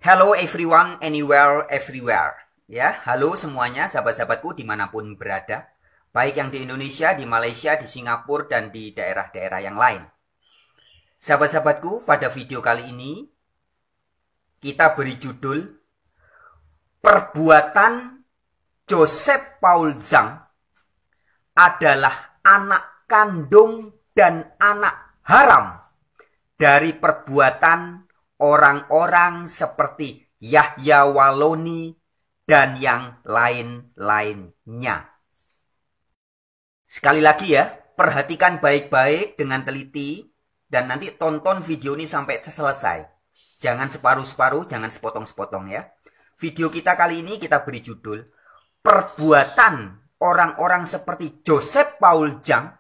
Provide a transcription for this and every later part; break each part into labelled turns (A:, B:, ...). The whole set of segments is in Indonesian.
A: Hello everyone, anywhere, everywhere. Ya, halo semuanya, sahabat-sahabatku dimanapun berada. Baik yang di Indonesia, di Malaysia, di Singapura, dan di daerah-daerah yang lain. Sahabat-sahabatku, pada video kali ini, kita beri judul Perbuatan Joseph Paul Zhang adalah anak kandung dan anak haram dari perbuatan orang-orang seperti Yahya Waloni dan yang lain-lainnya. Sekali lagi ya, perhatikan baik-baik dengan teliti dan nanti tonton video ini sampai selesai. Jangan separuh-separuh, jangan sepotong-sepotong ya. Video kita kali ini kita beri judul Perbuatan orang-orang seperti Joseph Paul Zhang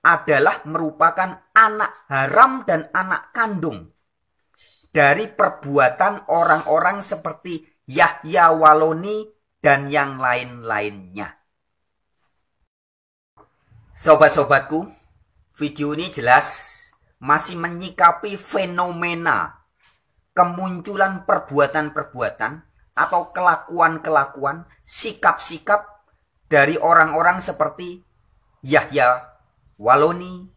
A: adalah merupakan anak haram dan anak kandung dari perbuatan orang-orang seperti Yahya Waloni dan yang lain-lainnya. Sobat-sobatku, video ini jelas masih menyikapi fenomena kemunculan perbuatan-perbuatan atau kelakuan-kelakuan, sikap-sikap dari orang-orang seperti Yahya Waloni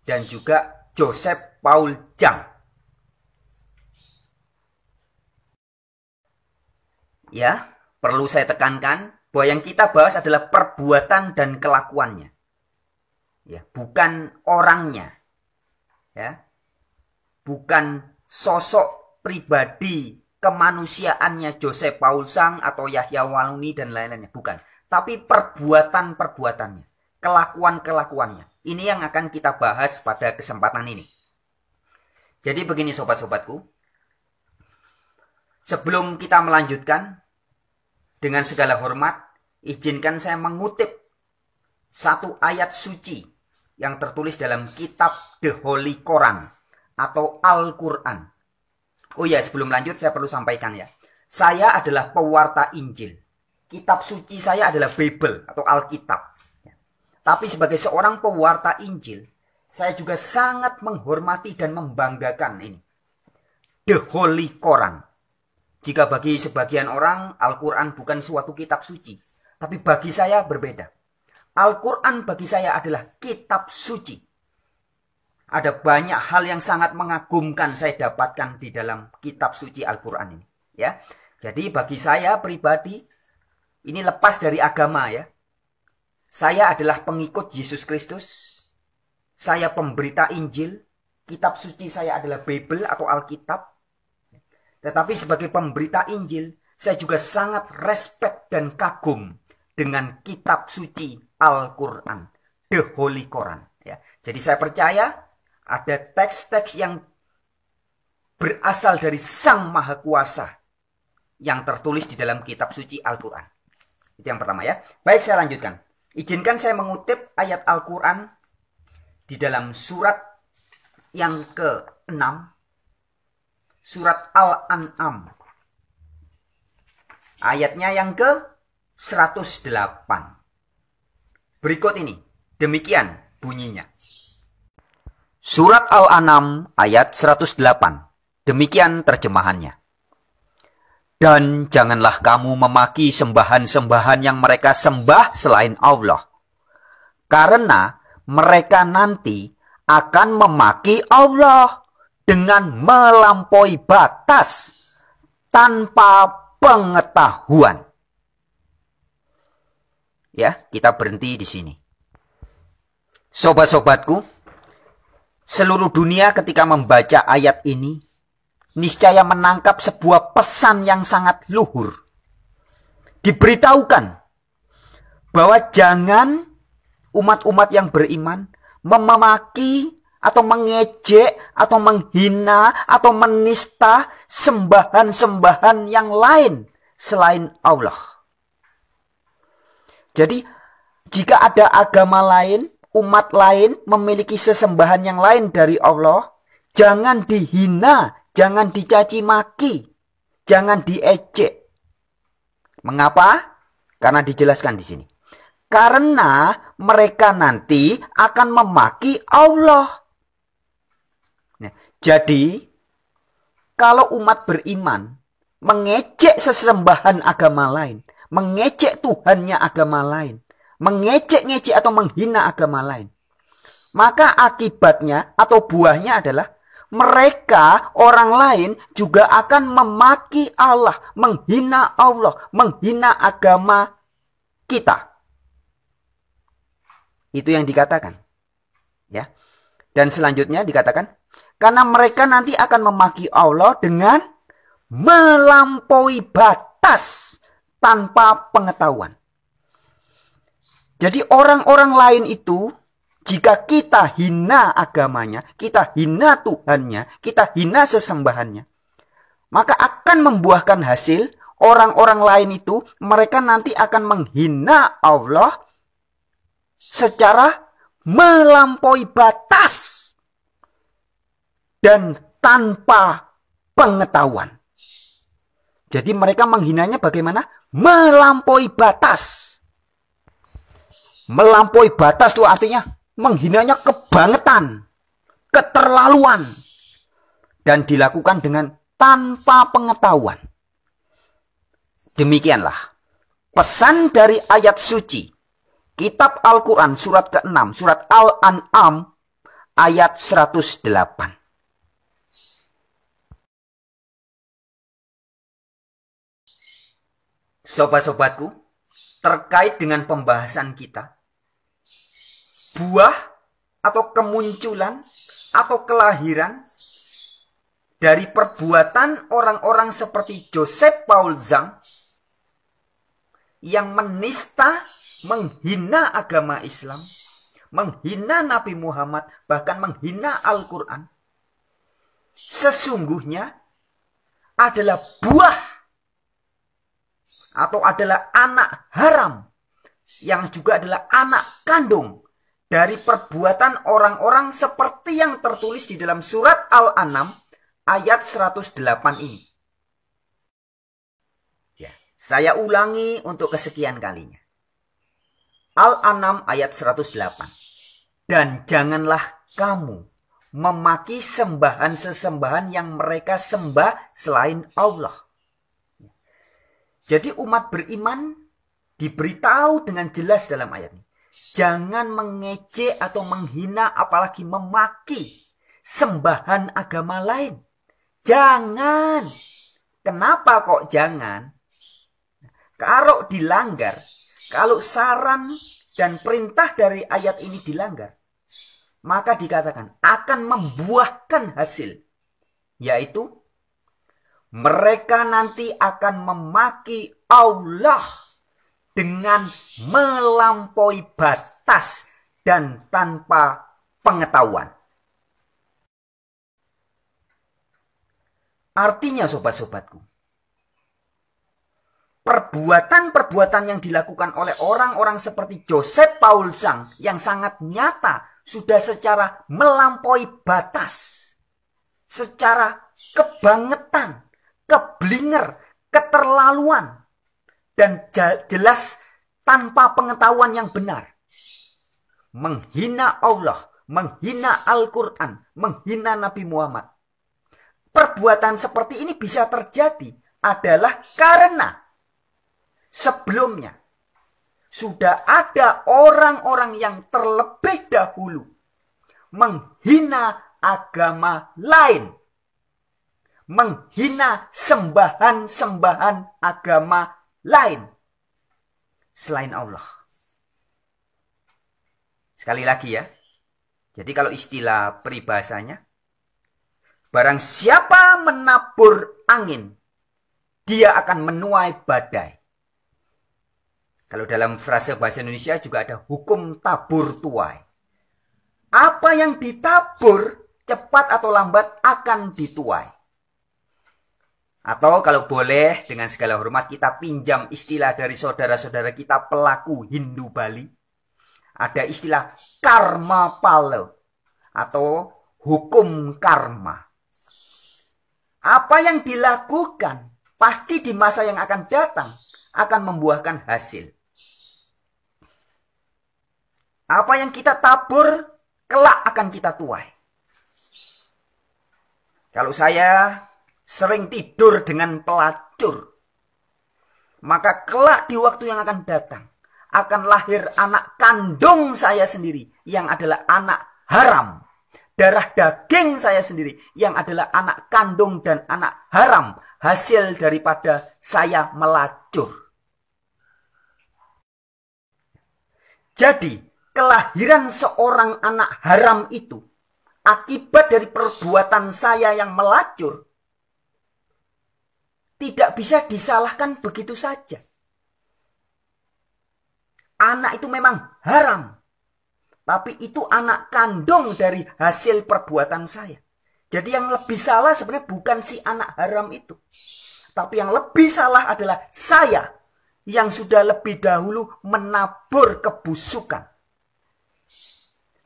A: dan juga Joseph Paul Zhang. Ya, perlu saya tekankan bahwa yang kita bahas adalah perbuatan dan kelakuannya. Ya, bukan orangnya. Ya. Bukan sosok pribadi kemanusiaannya Joseph Paul Zhang atau Yahya Waloni dan lain-lainnya, bukan. Tapi perbuatan-perbuatannya, kelakuan-kelakuannya. Ini yang akan kita bahas pada kesempatan ini. Jadi begini sobat-sobatku. Sebelum kita melanjutkan, dengan segala hormat, izinkan saya mengutip satu ayat suci yang tertulis dalam kitab The Holy Quran atau Al-Quran. Oh ya, sebelum lanjut saya perlu sampaikan ya. Saya adalah pewarta Injil. Kitab suci saya adalah Bible atau Alkitab. Tapi sebagai seorang pewarta Injil, saya juga sangat menghormati dan membanggakan ini. The Holy Quran. Jika bagi sebagian orang, Al-Quran bukan suatu kitab suci. Tapi bagi saya berbeda. Al-Quran bagi saya adalah kitab suci. Ada banyak hal yang sangat mengagumkan saya dapatkan di dalam kitab suci Al-Quran ini. Ya. Jadi bagi saya pribadi, ini lepas dari agama ya. Saya adalah pengikut Yesus Kristus. Saya pemberita Injil. Kitab suci saya adalah Bible atau Alkitab. Tetapi sebagai pemberita Injil, saya juga sangat respect dan kagum dengan kitab suci Al-Quran, The Holy Quran. Ya. Jadi saya percaya ada teks-teks yang berasal dari Sang Maha Kuasa yang tertulis di dalam kitab suci Al-Quran. Itu yang pertama ya. Baik, saya lanjutkan. Izinkan saya mengutip ayat Al-Quran di dalam surat yang ke-6. Surat Al-An'am. Ayatnya yang ke-108. Berikut ini. Demikian bunyinya. Surat Al-An'am ayat 108. Demikian terjemahannya. Dan janganlah kamu memaki sembahan-sembahan yang mereka sembah selain Allah. Karena mereka nanti akan memaki Allah dengan melampaui batas tanpa pengetahuan. Ya, kita berhenti di sini. Sobat-sobatku, seluruh dunia ketika membaca ayat ini, niscaya menangkap sebuah pesan yang sangat luhur. Diberitahukan bahwa jangan umat-umat yang beriman memaki atau mengejek, atau menghina, atau menista sembahan-sembahan yang lain selain Allah. Jadi, jika ada agama lain, umat lain memiliki sesembahan yang lain dari Allah, jangan dihina, jangan dicaci maki, jangan diejek. Mengapa? Karena dijelaskan di sini. Karena mereka nanti akan memaki Allah. Nah, jadi kalau umat beriman mengejek sesembahan agama lain, mengejek Tuhannya agama lain, mengejek-ngejek atau menghina agama lain, maka akibatnya atau buahnya adalah mereka, orang lain juga akan memaki Allah, menghina Allah, menghina agama kita. Itu yang dikatakan. Ya. Dan selanjutnya dikatakan, karena mereka nanti akan memaki Allah dengan melampaui batas tanpa pengetahuan. Jadi orang-orang lain itu, jika kita hina agamanya, kita hina Tuhannya, kita hina sesembahannya, maka akan membuahkan hasil orang-orang lain itu, mereka nanti akan menghina Allah secara melampaui batas dan tanpa pengetahuan. Jadi mereka menghinanya bagaimana? Melampaui batas. Melampaui batas itu artinya menghinanya kebangetan, keterlaluan, dan dilakukan dengan tanpa pengetahuan. Demikianlah pesan dari ayat suci Kitab Al-Quran surat ke-6, surat Al-An'am ayat 108. Sobat-sobatku, terkait dengan pembahasan kita, buah atau kemunculan atau kelahiran dari perbuatan orang-orang seperti Joseph Paul Zhang yang menista, menghina agama Islam, menghina Nabi Muhammad, bahkan menghina Al-Quran, sesungguhnya adalah buah atau adalah anak haram yang juga adalah anak kandung dari perbuatan orang-orang seperti yang tertulis di dalam surat Al-An'am ayat 108 ini. Ya, saya ulangi untuk kesekian kalinya. Al-An'am ayat 108. Dan janganlah kamu memaki sembahan-sesembahan yang mereka sembah selain Allah. Jadi umat beriman diberitahu dengan jelas dalam ayat ini. Jangan mengejek atau menghina apalagi memaki sembahan agama lain. Jangan. Kenapa kok jangan? Kalau dilanggar, kalau saran dan perintah dari ayat ini dilanggar, maka dikatakan akan membuahkan hasil, yaitu mereka nanti akan memaki Allah dengan melampaui batas dan tanpa pengetahuan. Artinya sobat-sobatku, perbuatan-perbuatan yang dilakukan oleh orang-orang seperti Joseph Paul Zhang yang sangat nyata sudah secara melampaui batas, secara kebangetan, keblinger, keterlaluan, dan jelas tanpa pengetahuan yang benar. Menghina Allah, menghina Al-Quran, menghina Nabi Muhammad. Perbuatan seperti ini bisa terjadi adalah karena sebelumnya sudah ada orang-orang yang terlebih dahulu menghina agama lain, menghina sembahan-sembahan agama lain selain Allah. Sekali lagi ya. Jadi kalau istilah peribahasanya, barang siapa menabur angin, dia akan menuai badai. Kalau dalam frase bahasa Indonesia juga ada hukum tabur tuai. Apa yang ditabur cepat atau lambat akan dituai. Atau kalau boleh dengan segala hormat kita pinjam istilah dari saudara-saudara kita pelaku Hindu Bali. Ada istilah karma pala atau hukum karma. Apa yang dilakukan pasti di masa yang akan datang akan membuahkan hasil. Apa yang kita tabur kelak akan kita tuai. Kalau saya sering tidur dengan pelacur, maka kelak di waktu yang akan datang akan lahir anak kandung saya sendiri yang adalah anak haram. Darah daging saya sendiri yang adalah anak kandung dan anak haram, hasil daripada saya melacur. Jadi, kelahiran seorang anak haram itu akibat dari perbuatan saya yang melacur tidak bisa disalahkan begitu saja. Anak itu memang haram, tapi itu anak kandung dari hasil perbuatan saya. Jadi yang lebih salah sebenarnya bukan si anak haram itu. Tapi yang lebih salah adalah saya yang sudah lebih dahulu menabur kebusukan.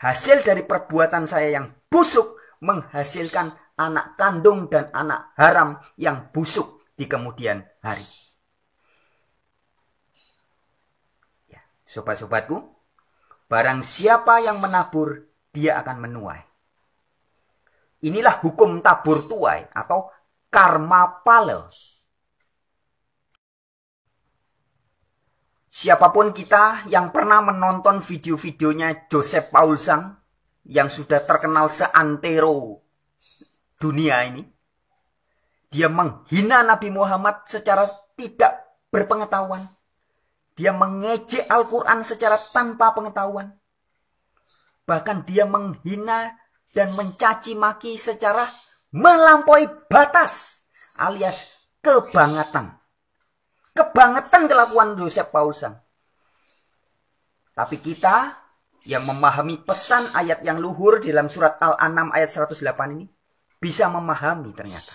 A: Hasil dari perbuatan saya yang busuk menghasilkan anak kandung dan anak haram yang busuk di kemudian hari. Ya, sobat-sobatku, barang siapa yang menabur, dia akan menuai. Inilah hukum tabur tuai atau karma pale. Siapapun kita yang pernah menonton video-videonya Joseph Paulsen yang sudah terkenal seantero dunia ini, dia menghina Nabi Muhammad secara tidak berpengetahuan. Dia mengejek Al-Quran secara tanpa pengetahuan. Bahkan dia menghina dan mencaci maki secara melampaui batas alias kebangetan. Kebangetan kelakuan Joseph Paulsen. Tapi kita yang memahami pesan ayat yang luhur di dalam surat Al-An'am ayat 108 ini bisa memahami ternyata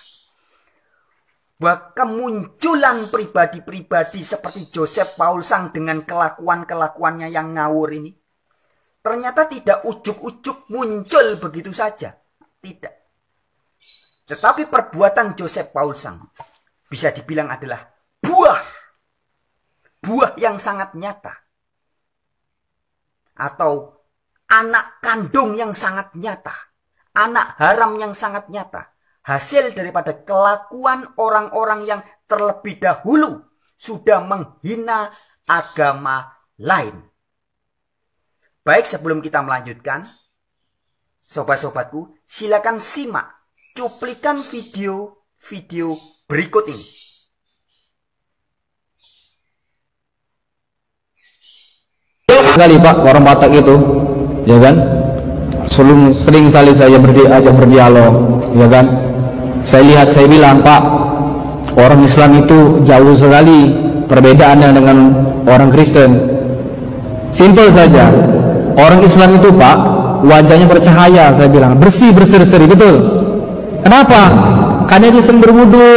A: bahwa kemunculan pribadi-pribadi seperti Joseph Paulsen dengan kelakuan-kelakuannya yang ngawur ini ternyata tidak ujuk-ujuk muncul begitu saja. Tidak. Tetapi perbuatan Joseph Paulsen bisa dibilang adalah buah yang sangat nyata. Atau anak kandung yang sangat nyata. Anak haram yang sangat nyata. Hasil daripada kelakuan orang-orang yang terlebih dahulu sudah menghina agama lain. Baik, sebelum kita melanjutkan, sobat-sobatku, silakan simak cuplikan video berikut ini.
B: Sekali Pak, orang Batak itu, ya kan? Sering kali saya ajak berdialog, ya kan? Saya bilang, Pak, orang Islam itu jauh sekali perbedaannya dengan orang Kristen. Simpel saja. Orang Islam itu Pak, wajahnya bercahaya, saya bilang, berseri, betul. Kenapa? Karena dia sering berwudu,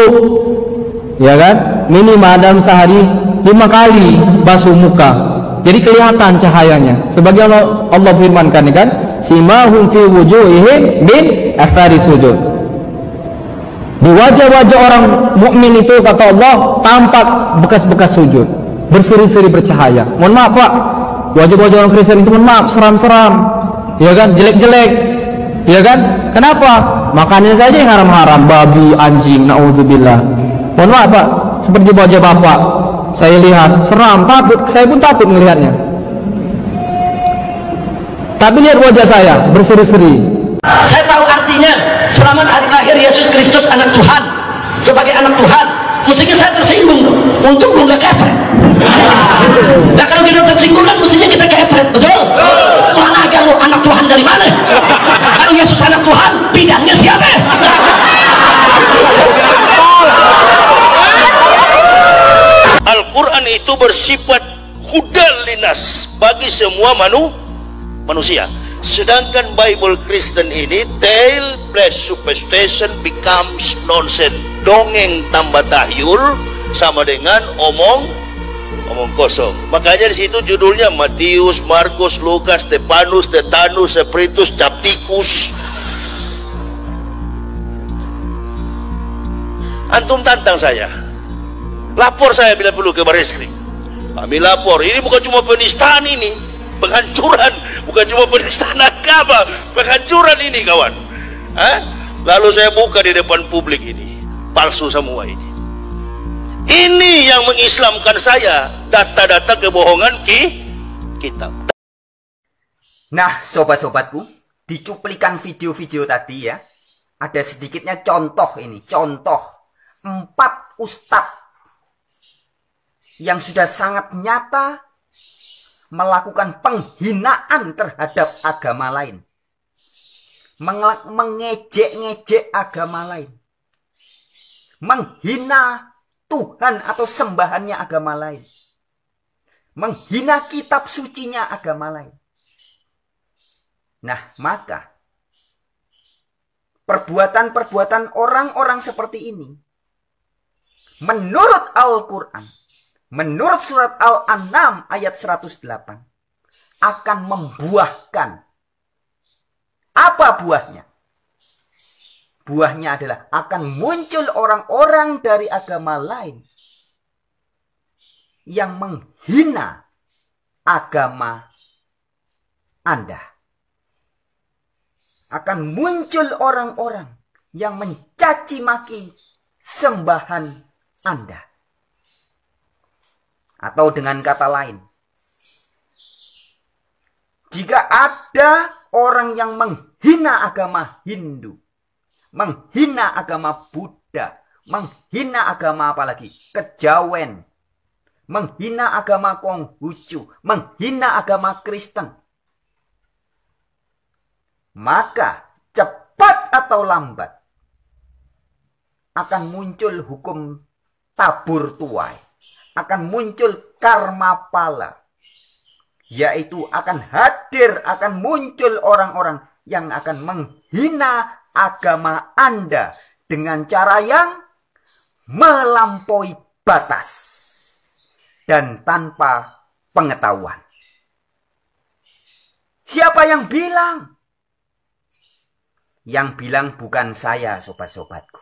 B: ya kan? Minimal dalam sehari 5 kali basuh muka, jadi kelihatan cahayanya. Sebagai Allah firmankan, kan? Simahum fi wujuhihim min athari sujud. Di wajah-wajah orang mukmin itu kata Allah tampak bekas-bekas sujud, berseri-seri bercahaya. Mohon maaf Pak, wajah-wajah orang Kristen itu mohon maaf seram-seram, ya kan, jelek-jelek, ya kan? Kenapa? Makannya saja yang haram-haram, babi, anjing, naudzubillah. Mohon maaf Pak, seperti wajah Bapak saya lihat seram, takut, saya pun takut melihatnya. Tapi lihat wajah saya berseri-seri.
C: Saya tahu artinya selamat hari lahir Yesus Kristus anak Tuhan. Sebagai anak Tuhan, mestinya saya tersinggung. Untuk gue gak kepret. Nah kalau kita tersinggung kan mestinya kita kepret, betul? Mana aja lo anak Tuhan dari mana? Kalau Yesus anak Tuhan, bidangnya siapa?
D: Al-Quran itu bersifat hudal linas bagi semua manusia. Sedangkan Bible Kristen ini tale plus superstition becomes nonsense. Dongeng tambah tahyul sama dengan omong kosong. Makanya di situ judulnya Matius, Markus, Lukas, Stefanus, Tetanus, Spiritus, Capticus. Antum tantang saya, lapor saya bila perlu ke Barreskrim. Kami lapor. Ini bukan cuma penistaan, ini penghancuran, bukan cuma penistaan agama, penghancuran ini kawan. Lalu saya buka di depan publik ini. palsu semua ini. Ini yang mengislamkan saya, data-data kebohongan kitab.
A: Nah, sobat-sobatku, di cuplikan video-video tadi ya, ada sedikitnya contoh ini. Contoh 4 ustadz yang sudah sangat nyata melakukan penghinaan terhadap agama lain. Mengejek-ngejek agama lain. Menghina Tuhan atau sembahannya agama lain. Menghina kitab sucinya agama lain. Nah, maka perbuatan-perbuatan orang-orang seperti ini menurut Al-Quran, menurut surat Al-An'am ayat 108 akan membuahkan. Apa buahnya? Buahnya adalah akan muncul orang-orang dari agama lain yang menghina agama Anda. Akan muncul orang-orang yang mencaci maki sembahan Anda. Atau dengan kata lain, jika ada orang yang menghina agama Hindu, menghina agama Buddha, menghina agama apalagi Kejawen, menghina agama Konghucu, menghina agama Kristen, maka cepat atau lambat akan muncul hukum tabur tuai, akan muncul karma pala, yaitu akan hadir, akan muncul orang-orang yang akan menghina agama Anda dengan cara yang melampaui batas dan tanpa pengetahuan. Siapa yang bilang? Yang bilang bukan saya, sobat-sobatku.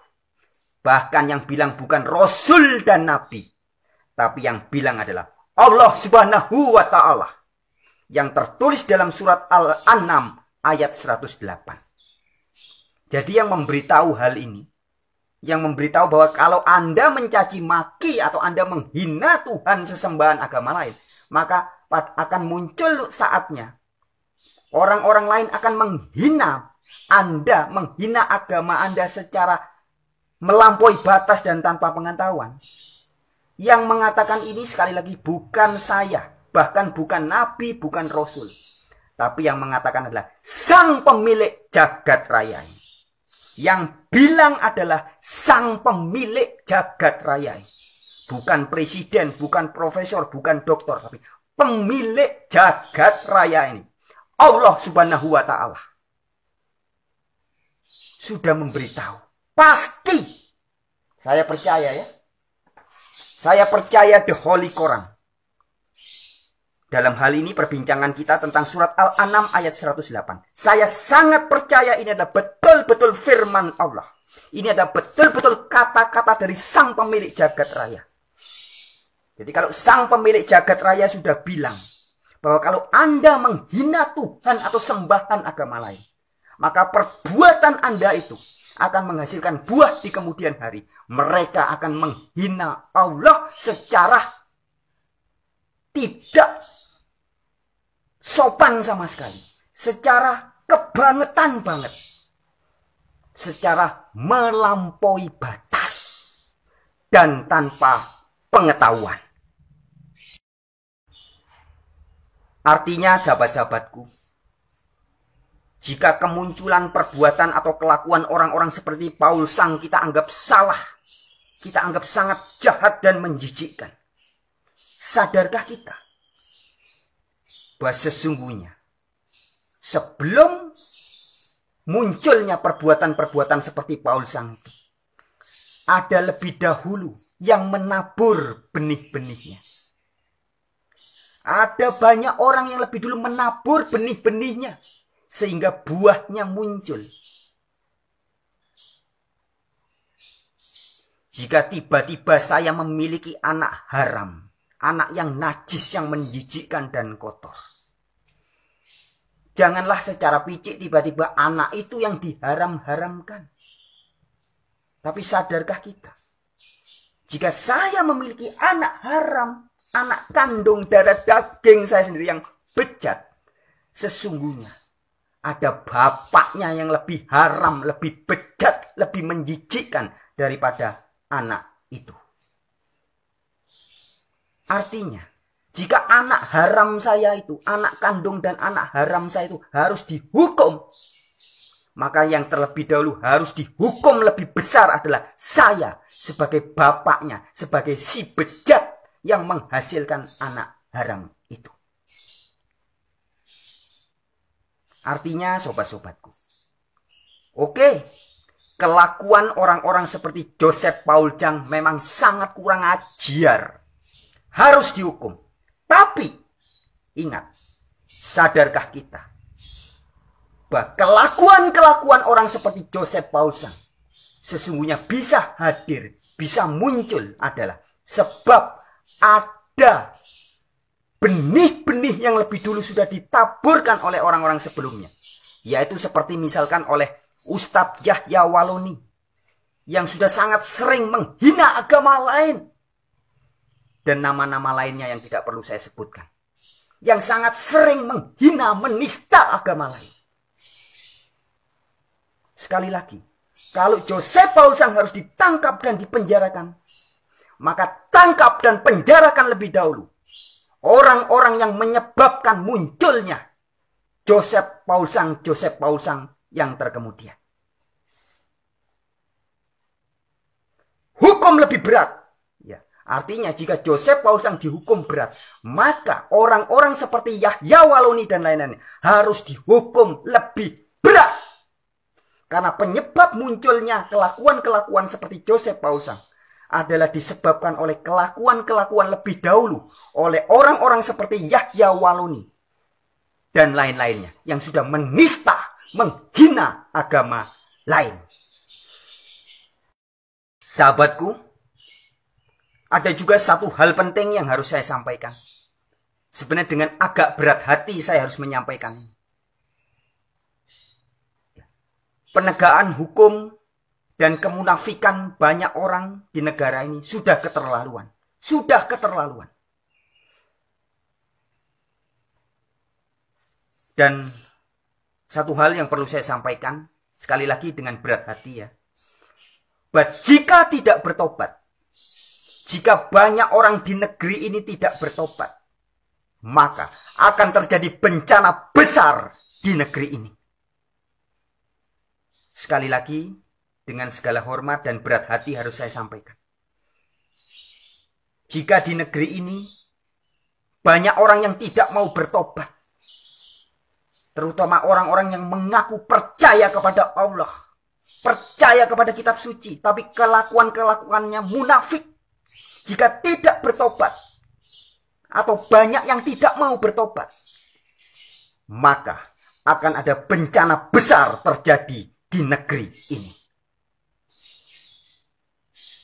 A: Bahkan yang bilang bukan Rasul dan Nabi. Tapi yang bilang adalah Allah Subhanahu wa Ta'ala. Yang tertulis dalam surat Al-An'am ayat 108. Jadi yang memberitahu hal ini, yang memberitahu bahwa kalau Anda mencaci maki atau Anda menghina Tuhan sesembahan agama lain, maka akan muncul saatnya orang-orang lain akan menghina Anda, menghina agama Anda secara melampaui batas dan tanpa pengetahuan. Yang mengatakan ini sekali lagi bukan saya, bahkan bukan Nabi, bukan Rasul. Tapi yang mengatakan adalah sang pemilik jagat raya ini. Yang bilang adalah sang pemilik jagat raya ini. Bukan presiden, bukan profesor, bukan doktor, tapi pemilik jagat raya ini. Allah Subhanahu wa Ta'ala sudah memberitahu. Pasti. Saya percaya ya. Saya percaya The Holy Quran. Dalam hal ini perbincangan kita tentang surat Al-An'am ayat 108. Saya sangat percaya ini adalah betul-betul firman Allah. Ini adalah betul-betul kata-kata dari sang pemilik jagat raya. Jadi kalau sang pemilik jagat raya sudah bilang bahwa kalau Anda menghina Tuhan atau sembahan agama lain, maka perbuatan Anda itu akan menghasilkan buah di kemudian hari. Mereka akan menghina Allah secara tidak sopan sama sekali. Secara kebangetan banget. Secara melampaui batas. Dan tanpa pengetahuan. Artinya sahabat-sahabatku, jika kemunculan perbuatan atau kelakuan orang-orang seperti Paul Sang kita anggap salah, kita anggap sangat jahat dan menjijikkan, sadarkah kita bahwa sesungguhnya sebelum munculnya perbuatan-perbuatan seperti Paul Sang itu, ada lebih dahulu yang menabur benih-benihnya. Ada banyak orang yang lebih dulu menabur benih-benihnya sehingga buahnya muncul. Jika tiba-tiba saya memiliki anak haram, anak yang najis, yang menjijikkan dan kotor, janganlah secara picik tiba-tiba anak itu yang diharam-haramkan. Tapi sadarkah kita? Jika saya memiliki anak haram, anak kandung darah daging saya sendiri yang bejat, sesungguhnya ada bapaknya yang lebih haram, lebih bejat, lebih menjijikkan daripada anak itu. Artinya, jika anak haram saya itu, anak kandung dan anak haram saya itu harus dihukum, maka yang terlebih dahulu harus dihukum lebih besar adalah saya sebagai bapaknya, sebagai si bejat yang menghasilkan anak haram itu. Artinya sobat-sobatku, oke, kelakuan orang-orang seperti Joseph Paul Jang memang sangat kurang ajar, harus dihukum. Tapi ingat, sadarkah kita bahwa kelakuan-kelakuan orang seperti Joseph Paul Jang sesungguhnya bisa hadir, bisa muncul adalah sebab ada benih-benih yang lebih dulu sudah ditaburkan oleh orang-orang sebelumnya. Yaitu seperti misalkan oleh Ustadz Yahya Waloni yang sudah sangat sering menghina agama lain. Dan nama-nama lainnya yang tidak perlu saya sebutkan. Yang sangat sering menghina, menista agama lain. Sekali lagi, kalau Joseph Paul Jang harus ditangkap dan dipenjarakan, maka tangkap dan penjarakan lebih dahulu orang-orang yang menyebabkan munculnya Joseph Paul Jang yang terkemudian. Hukum lebih berat. Ya, artinya jika Joseph Paul Jang dihukum berat, maka orang-orang seperti Yahya Waloni dan lain-lain harus dihukum lebih berat. Karena penyebab munculnya kelakuan-kelakuan seperti Joseph Paul Jang adalah disebabkan oleh kelakuan-kelakuan lebih dahulu oleh orang-orang seperti Yahya Waloni dan lain-lainnya yang sudah menista, menghina agama lain. Sahabatku, ada juga satu hal penting yang harus saya sampaikan. Sebenarnya dengan agak berat hati saya harus menyampaikan. Penegakan hukum dan kemunafikan banyak orang di negara ini sudah keterlaluan. Sudah keterlaluan. Dan satu hal yang perlu saya sampaikan, sekali lagi dengan berat hati ya. Bahwa jika tidak bertobat, jika banyak orang di negeri ini tidak bertobat, maka akan terjadi bencana besar di negeri ini. Sekali lagi, dengan segala hormat dan berat hati harus saya sampaikan. Jika di negeri ini banyak orang yang tidak mau bertobat, terutama orang-orang yang mengaku percaya kepada Allah, percaya kepada kitab suci, tapi kelakuan-kelakuannya munafik. Jika tidak bertobat, atau banyak yang tidak mau bertobat, maka akan ada bencana besar terjadi di negeri ini.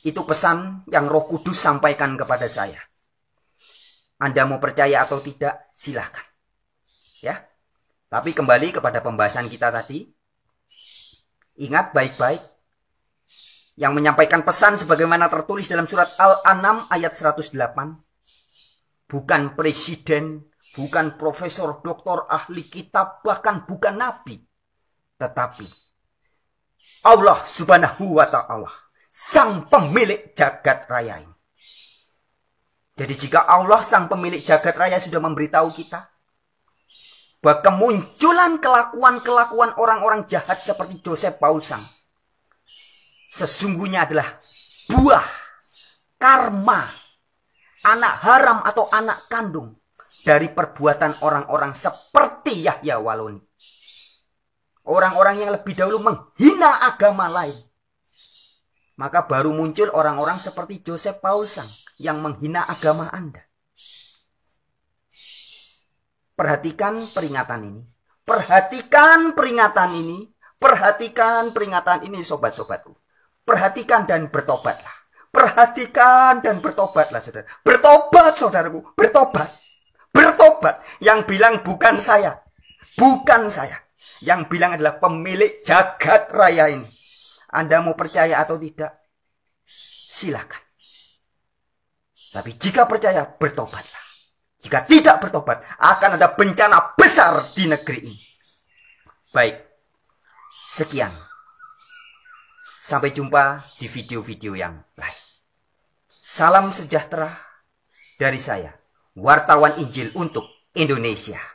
A: Itu pesan yang Roh Kudus sampaikan kepada saya. Anda mau percaya atau tidak, silakan. Ya. Tapi kembali kepada pembahasan kita tadi. Ingat baik-baik. Yang menyampaikan pesan sebagaimana tertulis dalam surat Al-An'am ayat 108. Bukan presiden, bukan profesor, doktor, ahli kitab, bahkan bukan nabi. Tetapi Allah Subhanahu wa ta'ala, sang pemilik jagat raya ini. Jadi jika Allah sang pemilik jagat raya sudah memberitahu kita bahwa kemunculan kelakuan-kelakuan orang-orang jahat seperti Joseph Paul Jang sesungguhnya adalah buah karma anak haram atau anak kandung dari perbuatan orang-orang seperti Yahya Waloni. Orang-orang yang lebih dahulu menghina agama lain. Maka baru muncul orang-orang seperti Joseph Paul Jang yang menghina agama Anda. Perhatikan peringatan ini. Perhatikan peringatan ini. Perhatikan peringatan ini sobat-sobatku. Perhatikan dan bertobatlah. Perhatikan dan bertobatlah saudara. Bertobat saudaraku. Bertobat. Bertobat. Yang bilang bukan saya. Bukan saya. Yang bilang adalah pemilik jagat raya ini. Anda mau percaya atau tidak, silakan. Tapi jika percaya, bertobatlah. Jika tidak bertobat, akan ada bencana besar di negeri ini. Baik, sekian. Sampai jumpa di video-video yang lain. Salam sejahtera dari saya, wartawan Injil untuk Indonesia.